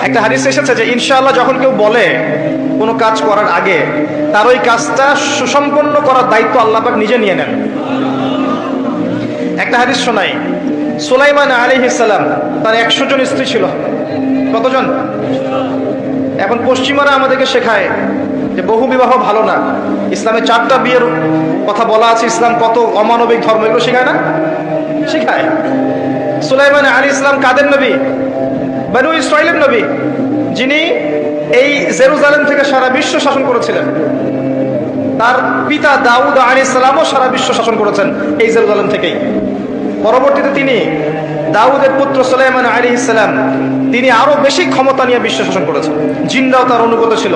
একটা হাদিস এসেছে যে ইনশাআল্লাহ যখন কেউ বলে কোনো কাজ করার আগে তার ওই কাজটা সুসম্পন্ন করার দায়িত্ব আল্লাহ পাক নিজে নিয়ে নেন। একটা হাদিস শোনাই, সুলাইমান আলাইহিস সালাম তার 100 জন স্ত্রী ছিল। কতজন? এখন পশ্চিমারা আমাদেরকে শেখায় যে বহু বিবাহ ভালো না, ইসলামে 4টা বিয়ের কথা বলা আছে, ইসলাম কত অমানবিক ধর্ম, এগুলো শেখায় না? শেখায়। সুলাইমান আলাইহিস সালাম কাদের নবী? বনু ইসরাইলের নবী, যিনি এই জেরুজালেম থেকে সারা বিশ্ব শাসন করেছিলেন। তার পিতা দাউদ আলাইহিস সালামও সারা বিশ্ব শাসন করেছেন এই জেরুজালেম থেকেই। পরবর্তীতে তিনি দাউদের পুত্র সুলাইমান আলাইহিস সালাম, তিনি আরো বেশি ক্ষমতা নিয়ে বিশ্ব শাসন করেছেন। জিনরাও তার অনুগত ছিল।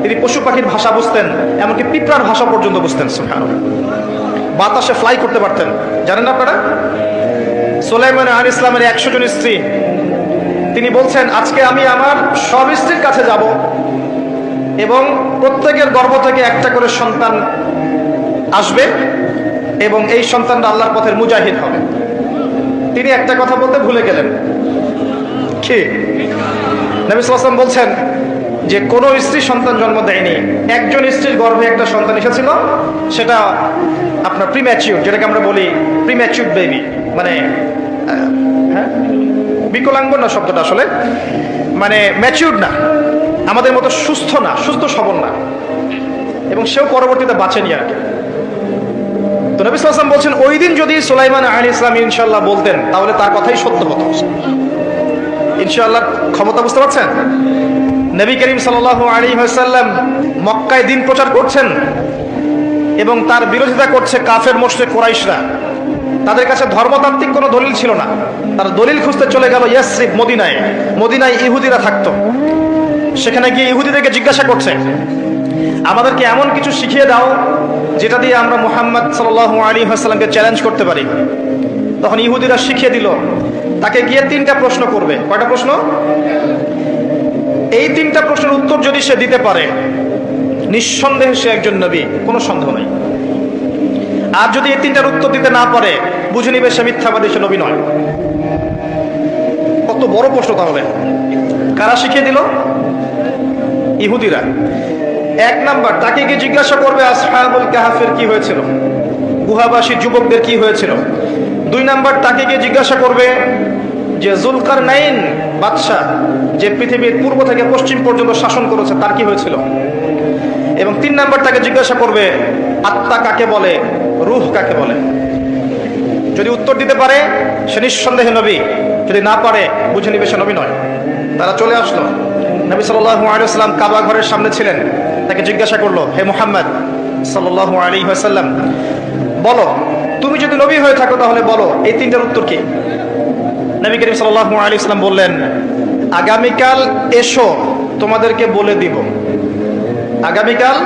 তিনি পশু পাখির ভাষা বুঝতেন, এমনকি পিঁপড়ার ভাষা পর্যন্ত বুঝতেন। সুবহানাল্লাহ। বাতাসে ফ্লাই করতে পারতেন। জানেন না আপনারা? সুলাইমান আলাইহিস সালামের 100 জন স্ত্রী, তিনি বলছেন আজকে আমি আমার সব স্ত্রীর কাছে যাব এবং প্রত্যেকের গর্ভ থেকে একটা করে সন্তান আসবে এবং এই সন্তানটা আল্লাহর পথের মুজাহিদ হবে। তিনি একটা কথা বলতে ভুলে গেলেন। কি? নবী সাল্লাল্লাহু আলাইহি ওয়াসাল্লাম বলছেন যে কোন স্ত্রী সন্তান জন্ম দেয়নি, একজন স্ত্রীর গর্ভে একটা সন্তান এসেছিল, সেটা আপনার প্রিম্যাচিউর, যেটাকে আমরা বলি প্রিম্যাচিউর বেবি, মানে হ্যাঁ বিকলাঙ্গ না শব্দটা, আসলে মানে ম্যাচিউর না, আমাদের মতো সুস্থ না, সুস্থ সবল না, এবং সেও পরবর্তীতে বাঁচেনি আর কি। তো নবী সাল্লাল্লাহু আলাইহি ওয়াসাল্লাম বলছেন ওই দিন যদি সুলাইমান আলাইহিস সালাম ইনশাআল্লাহ বলতেন তাহলে তার কথাই সত্য হতো। ইনশাআল্লাহ ক্ষমতা বুঝতে পারছেন? নবী করিম সাল্লাল্লাহু আলাইহি ওয়াসাল্লাম মক্কায় দ্বীন প্রচার করছেন এবং তার বিরোধিতা করছে কাফের মুশরিক কুরাইশরা। তাদের কাছে ধর্মতাত্ত্বিক কোনো দলিল ছিল না, তারা দলিল খুঁজতে চলে গেল ইয়াসরিব, মদিনায়। মদিনায় ইহুদিরা থাকতো। সেখানে গিয়ে ইহুদিদেরকে জিজ্ঞাসা করছে আমাদেরকে এমন কিছু শিখিয়ে দাও যেটা দিয়ে আমরা মুহাম্মদ সাল্লাল্লাহু আলাইহি ওয়াসাল্লামকে চ্যালেঞ্জ করতে পারি। তখন ইহুদিরা শিখিয়ে দিল তাকে গিয়ে 3টা প্রশ্ন করবে। কয়টা প্রশ্ন? এই 3টা প্রশ্নের উত্তর যদি সে দিতে পারে নিঃসন্দেহে সে একজন নবী, কোনো সন্দেহ নাই। আর যদি এই 3টার উত্তর দিতে না পারে বুঝে নিবে সে মিথ্যাবাদী, সে নবী নয়। কত বড় প্রশ্ন তাহলে! কারা শিখিয়ে দিল? ইহুদিরা। 1 নাম্বার, তাকে গিয়ে জিজ্ঞাসা করবে আসহাবুল কাহফের কি হয়েছিল, গুহাবাসী যুবকদের কি হয়েছিল। 2 নাম্বার, তাকে গিয়ে জিজ্ঞাসা করবে যে যুলকারনাইন বাদশা, যে পৃথিবীর পূর্ব থেকে পশ্চিম পর্যন্ত শাসন করেছে, তার কি হয়েছিল। এবং 3 নাম্বার, তাকে জিজ্ঞাসা করবে আত্মা কাকে বলে, রূহ কাকে বলে। যদি উত্তর দিতে পারে সে নিঃসন্দেহে নবী, যদি না পারে বুঝে নিবে সে নবী নয়। তারা চলে আসলো। নবী সাল্লাল্লাহু আলাইহি ওয়াসাল্লাম কাবা ঘরের সামনে ছিলেন। তাকে জিজ্ঞাসা করলো, হে মুহাম্মদ সাল্লাল্লাহু আলাইহি ওয়াসাল্লাম, বলো তুমি যদি নবী হয়ে থাকো তাহলে বলো এই 3টার উত্তর কি। নবী করিম সাল্লাল্লাহু আলাইহি ওয়াসাল্লাম বললেন আগামীকাল এসো তোমাদেরকে বলে দিব। আগামীকাল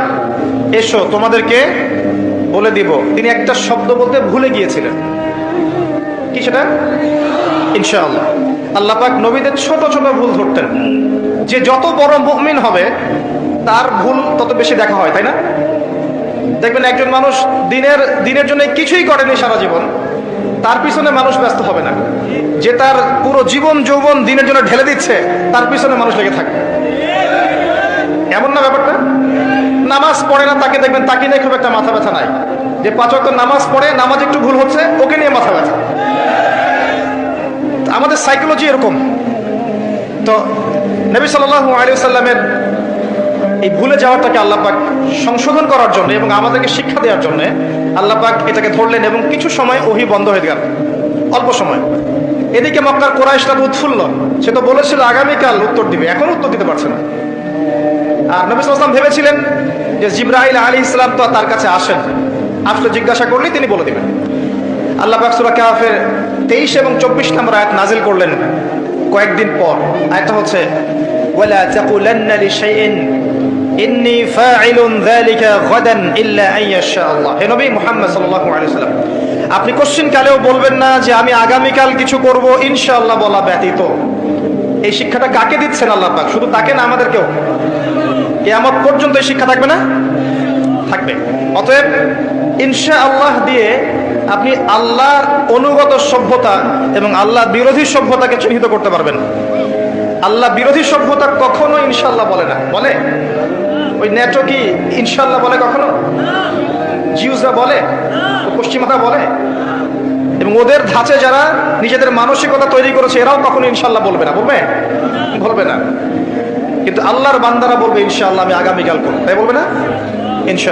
এসো তোমাদেরকে বলে দিব। তিনি একটা শব্দ বলতে ভুলে গিয়েছিলেন। কি সেটা? ইনশাআল্লাহ। আল্লাহ পাক নবীদের ছোট ছোট ভুল ধরতেন। যে যত বড় মুমিন হবে তার ভুল তত বেশি দেখা হয়, তাই না? দেখবেন একজন মানুষ দিনের জন্য কিছুই করেনি সারা জীবন, তার পিছনে মানুষ ব্যস্ত হবে না। যে তার পুরো জীবন যৌবন দিনের জন্য ঢেলে দিচ্ছে তার পিছনে মানুষ লেগে থাকবে। এমন না ব্যাপারটা? নামাজ পড়ে না তাকে দেখবেন, তাকে নিয়ে খুব একটা মাথা ব্যথা নাই। যে 5 ওয়াক্ত নামাজ পড়ে, নামাজ একটু ভুল হচ্ছে, ওকে নিয়ে মাথা ব্যথা। আমাদের সাইকোলজি এরকম। তো নবী সাল্লাল্লাহু আলাইহি ওয়াসাল্লামের এই ভুলে যাওয়াটাকে আল্লাহ পাক সংশোধন করার জন্য এবং আমাদেরকে শিক্ষা দেওয়ার জন্য আল্লাহ পাক এটাকে ধরলেন এবং কিছু সময় ওহী বন্ধ হয়ে গেল, অল্প সময়। এদিকে মক্কার কুরাইশরা উৎফুল্ল, সে তো বলেছিল আগামীকাল উত্তর দিবে, এখন উত্তর দিতে পারছে না। আর নবী সাল্লাল্লাহু আলাইহি ওয়াসাল্লাম ভেবেছিলেন যে জিবরাইল আলাইহিস সালাম তো তার কাছে আসেন, আসলে জিজ্ঞাসা করলেই তিনি বলে দিবেন। আল্লাহ পাক সূরা কাহফের 23 এবং 24 নম্বর আয়াত নাজিল করলেন কয়েকদিন পর। আয়াতটা হচ্ছে ওয়ালা তাকুলান্না লিশাইইন ইন্নী ফাইলুন যালিকা গাদান ইল্লা আইয়াশা আল্লাহ। হে নবী মুহাম্মদ সাল্লাল্লাহু আলাইহি ওয়াসাল্লাম, আপনি কোশ্চিন কালেও বলবেন না যে আমি আগামীকাল কিছু করব ইনশাআল্লাহ বলা ব্যতীত। এই শিক্ষাটা কাকে দিচ্ছেন আল্লাহ পাক? শুধু তাকে না, আমাদেরকেও। কিয়ামত পর্যন্ত এই শিক্ষা থাকবে না? থাকবে। অতএব ইনশাআল্লাহ দিয়ে আপনি আল্লাহর অনুগত সভ্যতা এবং আল্লাহ বিরোধী সভ্যতাকে চিহ্নিত করতে পারবেন। আল্লাহ বিরোধী সভ্যতা কখনো ইনশাল্লাহ বলে না। বলে? ওই ন্যাটো কি ইনশাল্লাহ বলে কখনো? জিউসরা বলে? পশ্চিমারা বলে? এবং ওদের ধাঁচে যারা নিজেদের মানসিকতা তৈরি করেছে এরাও কখনো ইনশাল্লাহ বলবে না। বলবে? বলবে না। কিন্তু আল্লাহর বান্দারা বলবে ইনশাআল্লাহ আমি আগামীকাল করব, তাই বলবে না? ইনশাআল্লাহ।